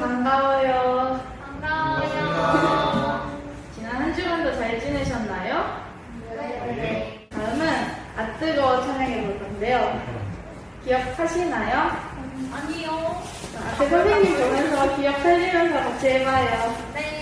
반가워요. 반가워요. 지난 한 주간도 잘 지내셨나요? 네. 다음은 아 뜨거워 찬양해 볼 건데요. 기억하시나요? 아니요. 앞에 선생님 보면서 기억 살리면서 같이 해봐요. 네.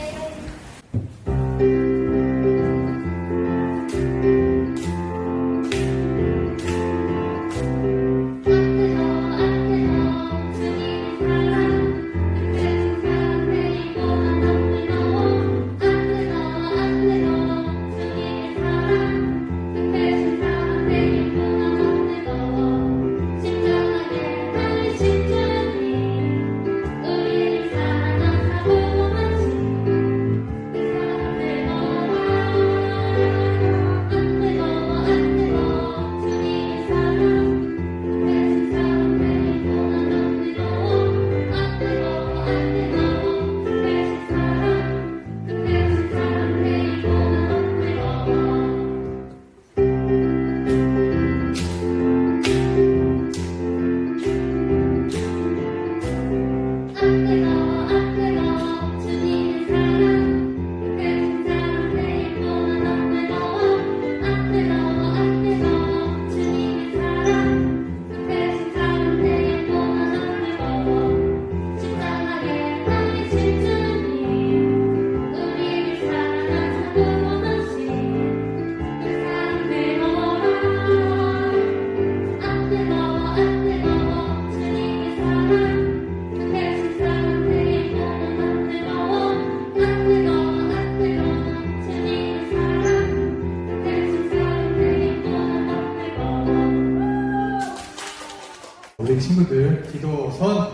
우리 친구들 기도 손,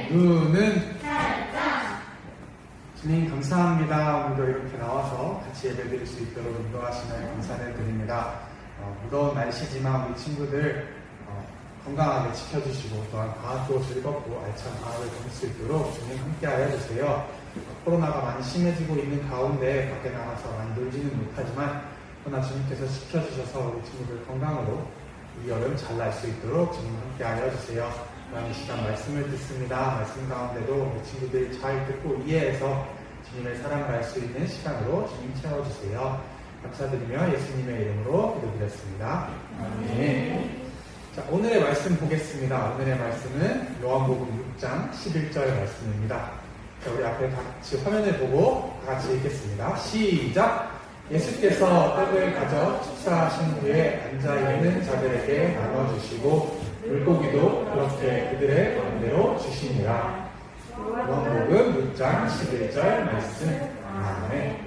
눈은 주님 감사합니다. 오늘도 이렇게 나와서 같이 예배드릴 수 있도록 인도하시면 감사를 드립니다. 무더운 날씨지만 우리 친구들 건강하게 지켜주시고 또한 방학도 즐겁고 알찬 방학을 보낼 수 있도록 주님 함께하여 주세요. 코로나가 많이 심해지고 있는 가운데 밖에 나가서 많이 놀지는 못하지만 그러나 주님께서 지켜주셔서 우리 친구들 건강으로 이 여름 잘 날 수 있도록 주님 함께하여 주세요. 그럼 이 시간 말씀을 듣습니다. 말씀 가운데도 우리 친구들이 잘 듣고 이해해서 주님의 사랑을 알 수 있는 시간으로 주님 채워주세요. 감사드리며 예수님의 이름으로 기도드렸습니다. 아멘. 자, 오늘의 말씀 보겠습니다. 오늘의 말씀은 요한복음 6장 11절 말씀입니다. 자, 우리 앞에 같이 화면을 보고 다 같이 읽겠습니다. 시작! 예수께서 떡을 가져 축사하신 후에 앉아있는 자들에게 나눠주시고 물고기도 그렇게 그들의 마음대로 주시니라. 요한복음 6장 11절 말씀. 아멘.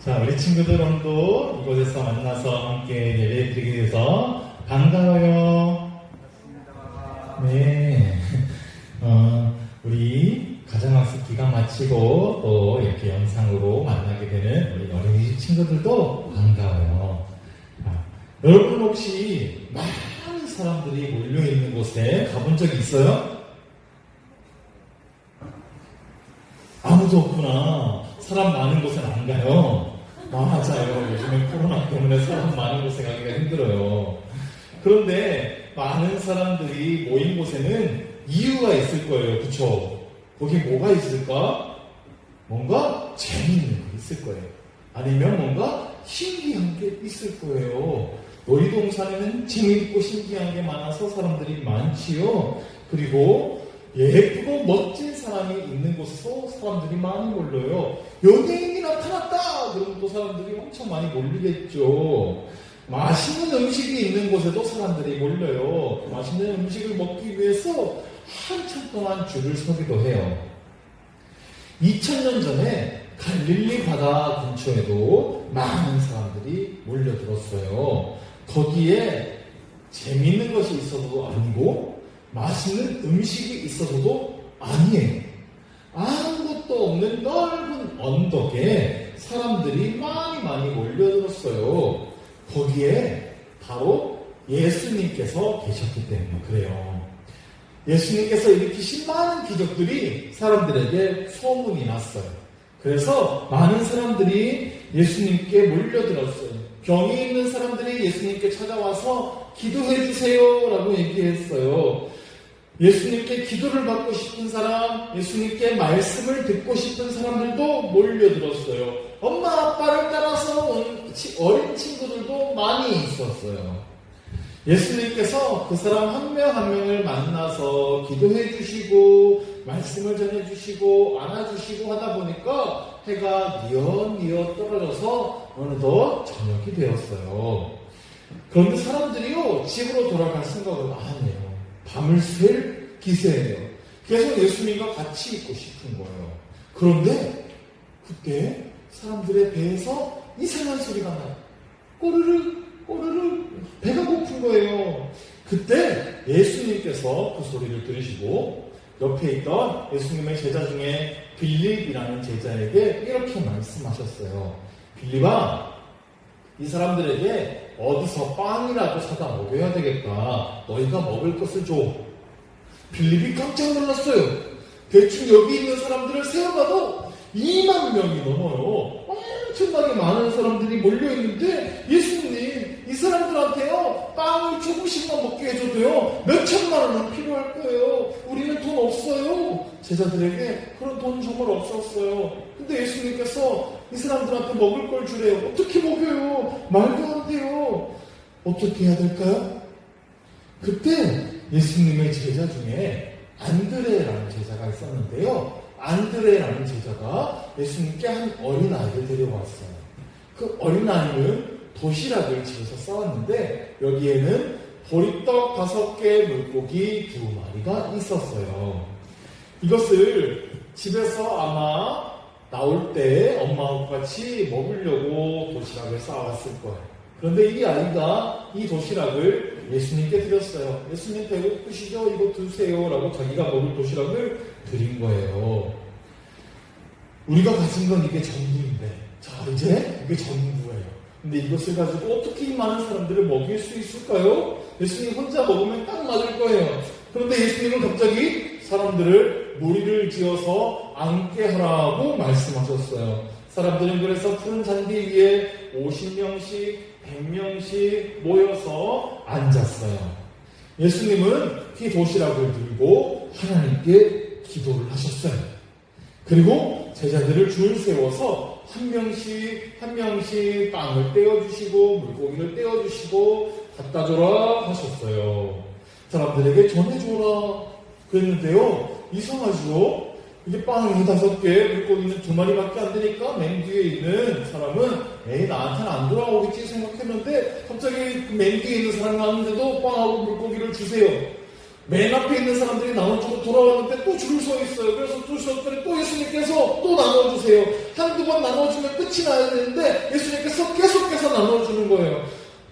자, 우리 친구들 오늘도 이곳에서 만나서 함께 예배드리게 돼서 반가워요. 네. 우리 가정학습 기간 마치고 또 이렇게 영상으로 만나게 되는 우리 어린이집 친구들도 반가워요. 여러분 혹시 많은 사람들이 몰려있는 곳에 가본 적 있어요? 아무도 없구나. 사람 많은 곳은 안 가요. 맞아요. 요즘에 코로나 때문에 사람 많은 곳에 가기가 힘들어요. 그런데 많은 사람들이 모인 곳에는 이유가 있을 거예요. 그쵸? 거기 뭐가 있을까? 뭔가 재미있는 게 있을 거예요. 아니면 뭔가 신기한 게 있을 거예요. 놀이동산에는 재미있고 신기한 게 많아서 사람들이 많지요. 그리고 예쁘고 멋진 사람이 있는 곳에서 사람들이 많이 몰려요. 연예인이 나타났다! 그러면 또 사람들이 엄청 많이 몰리겠죠. 맛있는 음식이 있는 곳에도 사람들이 몰려요. 그 맛있는 음식을 먹기 위해서 한참 동안 줄을 서기도 해요. 2000년 전에 갈릴리 바다 근처에도 많은 사람들이 몰려들었어요. 거기에 재밌는 것이 있어서도 아니고 맛있는 음식이 있어서도 아니에요. 아무것도 없는 넓은 언덕에 사람들이 많이 몰려들었어요. 거기에 바로 예수님께서 계셨기 때문에 그래요. 예수님께서 일으키신 많은 기적들이 사람들에게 소문이 났어요. 그래서 많은 사람들이 예수님께 몰려들었어요. 병이 있는 사람들이 예수님께 찾아와서 기도해 주세요 라고 얘기했어요. 예수님께 기도를 받고 싶은 사람, 예수님께 말씀을 듣고 싶은 사람들도 몰려들었어요. 엄마 아빠를 따라서 온 어린 친구들도 많이 있었어요. 예수님께서 그 사람 한 명 한 명을 만나서 기도해 주시고 말씀을 전해 주시고 안아주시고 하다 보니까 해가 뉘엿뉘엿 떨어져서 어느덧 저녁이 되었어요. 그런데 사람들이요, 집으로 돌아갈 생각을 안 해요. 밤을 샐 기세예요. 계속 예수님과 같이 있고 싶은 거예요. 그런데 그때 사람들의 배에서 이상한 소리가 나요. 꼬르르 꼬르르, 배가 고픈 거예요. 그때 예수님께서 그 소리를 들으시고 옆에 있던 예수님의 제자 중에 빌립이라는 제자에게 이렇게 말씀하셨어요. 빌립아, 이 사람들에게 어디서 빵이라도 사다 먹여야 되겠다. 너희가 먹을 것을 줘. 빌립이 깜짝 놀랐어요. 대충 여기 있는 사람들을 세어봐도 2만 명이 넘어요. 엄청나게 많은 사람들이 몰려있는데 예수님, 이 사람들한테요, 빵을 조금씩만 먹게 해줘도요, 몇 천만 원은 필요할 거예요. 우리는 돈 없어요. 제자들에게 그런 돈 정말 없었어요. 근데 예수님께서 이 사람들한테 먹을 걸 주래요. 어떻게 먹여요? 말도 안 돼요. 어떻게 해야 될까요? 그때 예수님의 제자 중에 안드레라는 제자가 있었는데요. 안드레라는 제자가 예수님께 한 어린아이를 데려왔어요. 그 어린아이는 도시락을 집에서 싸왔는데 여기에는 보리떡 5개, 물고기 2마리가 있었어요. 이것을 집에서 아마 나올 때 엄마하고 같이 먹으려고 도시락을 싸왔을 거예요. 그런데 이 아이가 이 도시락을 예수님께 드렸어요. 예수님 배고프시죠? 이거 드세요. 라고 자기가 먹을 도시락을 드린 거예요. 우리가 가진 건 이게 전부인데, 자, 이제 이게 전부예요. 근데 이것을 가지고 어떻게 이 많은 사람들을 먹일 수 있을까요? 예수님 혼자 먹으면 딱 맞을 거예요. 그런데 예수님은 갑자기 사람들을 무리를 지어서 앉게 하라고 말씀하셨어요. 사람들은 그래서 푸른 잔디 위에 50명씩, 100명씩 모여서 앉았어요. 예수님은 이 도시락을 들고 하나님께 기도를 하셨어요. 그리고 제자들을 줄 세워서 한 명씩 빵을 떼어주시고 물고기를 떼어주시고 갖다 줘라 하셨어요. 사람들에게 전해줘라 그랬는데요. 이상하죠? 이게 빵이 5개, 물고기는 2마리밖에 안 되니까 맨 뒤에 있는 사람은 에이, 나한테는 안 돌아오겠지 생각했는데 갑자기 맨 뒤에 있는 사람이 나왔는데도 빵하고 물고기를 주세요. 맨 앞에 있는 사람들이 나온 쪽으로 돌아왔는데 또 줄 서 있어요. 그래서 또 주셨더니 또 예수님께서 또 나눠주세요. 한두 번 나눠주면 끝이 나야 되는데 예수님께서 계속해서 나눠주는 거예요.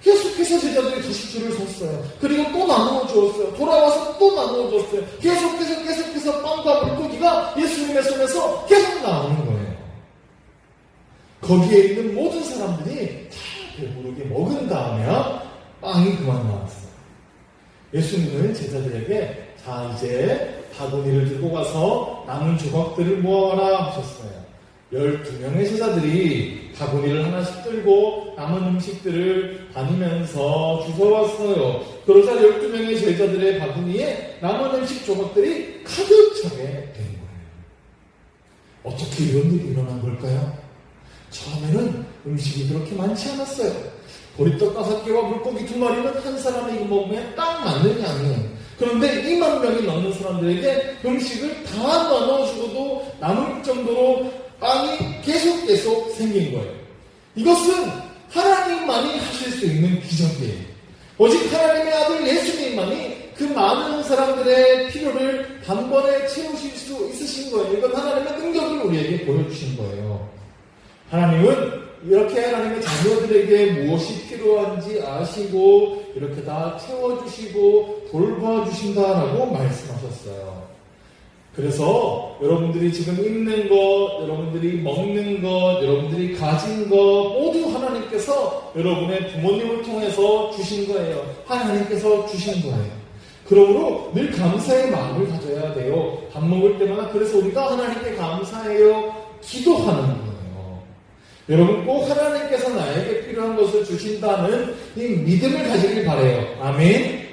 계속해서 제자들이 다시 줄을 섰어요. 그리고 또 나누어 주었어요. 돌아와서 또 나누어 줬어요. 계속해서 빵과 물고기가 예수님의 손에서 계속 나오는 거예요. 거기에 있는 모든 사람들이 다 배부르게 먹은 다음에 빵이 그만 나왔어요. 예수님은 제자들에게 자, 이제 바구니를 들고 가서 남은 조각들을 모아라 하셨어요. 12명의 제자들이 바구니를 하나씩 들고 남은 음식들을 다니면서 주워왔어요. 그러자 12명의 제자들의 바구니에 남은 음식 조각들이 가득 차게 된 거예요. 어떻게 이런 일이 일어난 걸까요? 처음에는 음식이 그렇게 많지 않았어요. 보리떡 5개와 물고기 2마리는 한 사람이 먹으면 딱 맞는 양이에요. 그런데 2만 명이 넘는 사람들에게 음식을 다 나눠주고도 남을 정도로 빵이 계속 생긴 거예요. 이것은 하나님만이 하실 수 있는 기적이에요. 오직 하나님의 아들 예수님만이 그 많은 사람들의 필요를 단번에 채우실 수 있으신 거예요. 이건 하나님의 능력을 우리에게 보여주신 거예요. 하나님은 이렇게 하나님의 자녀들에게 무엇이 필요한지 아시고 이렇게 다 채워주시고 돌봐주신다라고 말씀하셨어요. 그래서 여러분들이 지금 입는 것, 여러분들이 먹는 것, 여러분들이 가진 것 모두 하나님께서 여러분의 부모님을 통해서 주신 거예요. 하나님께서 주신 거예요. 그러므로 늘 감사의 마음을 가져야 돼요. 밥 먹을 때마다 그래서 우리가 하나님께 감사해요. 기도하는 거예요. 여러분 꼭 하나님께서 나에게 필요한 것을 주신다는 이 믿음을 가지길 바라요. 아멘.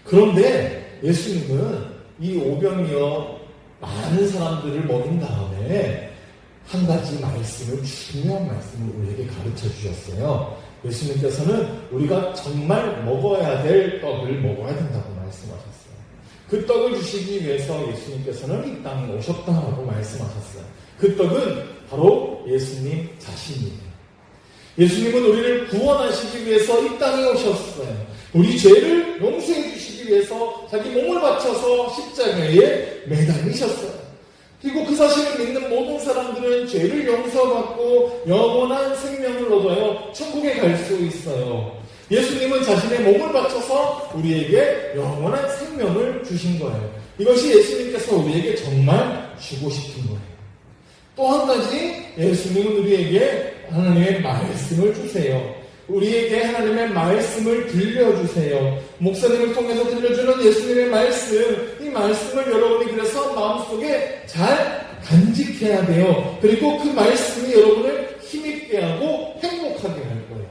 그런데 예수님은 이 오병이어 많은 사람들을 먹인 다음에 한 가지 말씀을, 중요한 말씀을 우리에게 가르쳐 주셨어요. 예수님께서는 우리가 정말 먹어야 될 떡을 먹어야 된다고 말씀하셨어요. 그 떡을 주시기 위해서 예수님께서는 이 땅에 오셨다라고 말씀하셨어요. 그 떡은 바로 예수님 자신이에요. 예수님은 우리를 구원하시기 위해서 이 땅에 오셨어요. 우리 죄를 용서해 주시기 위해서 자기 몸을 바쳐서 십자가에 매달리셨어요. 그리고 그 사실을 믿는 모든 사람들은 죄를 용서받고 영원한 생명을 얻어요. 천국에 갈 수 있어요. 예수님은 자신의 몸을 바쳐서 우리에게 영원한 생명을 주신 거예요. 이것이 예수님께서 우리에게 정말 주고 싶은 거예요. 또 한 가지, 예수님은 우리에게 하나님의 말씀을 주세요. 우리에게 하나님의 말씀을 들려주세요. 목사님을 통해서 들려주는 예수님의 말씀, 이 말씀을 여러분이 그래서 마음속에 잘 간직해야 돼요. 그리고 그 말씀이 여러분을 힘있게 하고 행복하게 할 거예요.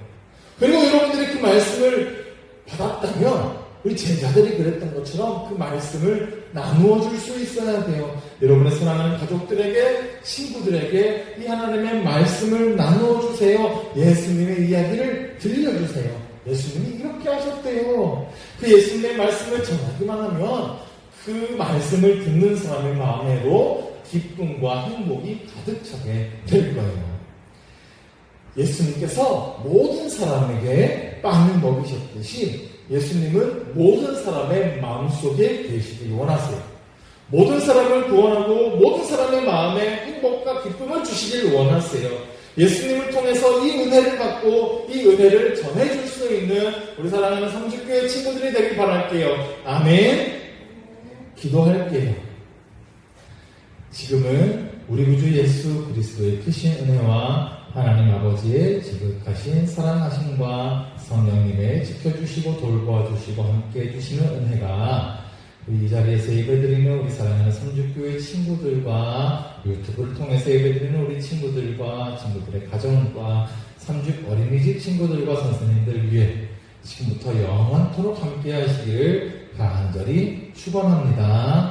그리고 여러분들이 그 말씀을 받았다면 우리 제자들이 그랬던 것처럼 그 말씀을 나누어 줄 수 있어야 돼요. 여러분의 사랑하는 가족들에게, 친구들에게 이 하나님의 말씀을 나누어 주세요. 예수님의 이야기를 들려주세요. 예수님이 이렇게 하셨대요. 그 예수님의 말씀을 전하기만 하면 그 말씀을 듣는 사람의 마음에도 기쁨과 행복이 가득 차게 될 거예요. 예수님께서 모든 사람에게 빵을 먹이셨듯이 예수님은 모든 사람의 마음속에 계시길 원하세요. 모든 사람을 구원하고 모든 사람의 마음에 행복과 기쁨을 주시길 원하세요. 예수님을 통해서 이 은혜를 받고 이 은혜를 전해줄 수 있는 우리 사랑하는 성주교회 친구들이 되길 바랄게요. 아멘. 기도할게요. 지금은 우리 구주 예수 그리스도의 크신 은혜와 하나님 아버지의 지극하신 사랑하심과 성령님의 지켜주시고 돌보아주시고 함께해 주시는 은혜가 이 자리에서 예배드리는 우리 사랑하는 성주교회 친구들과 유튜브를 통해서 예배드리는 우리 친구들과 친구들의 가정과 삼죽 어린이집 친구들과 선생님들 위해 지금부터 영원토록 함께 하시기를 간절히 축원합니다.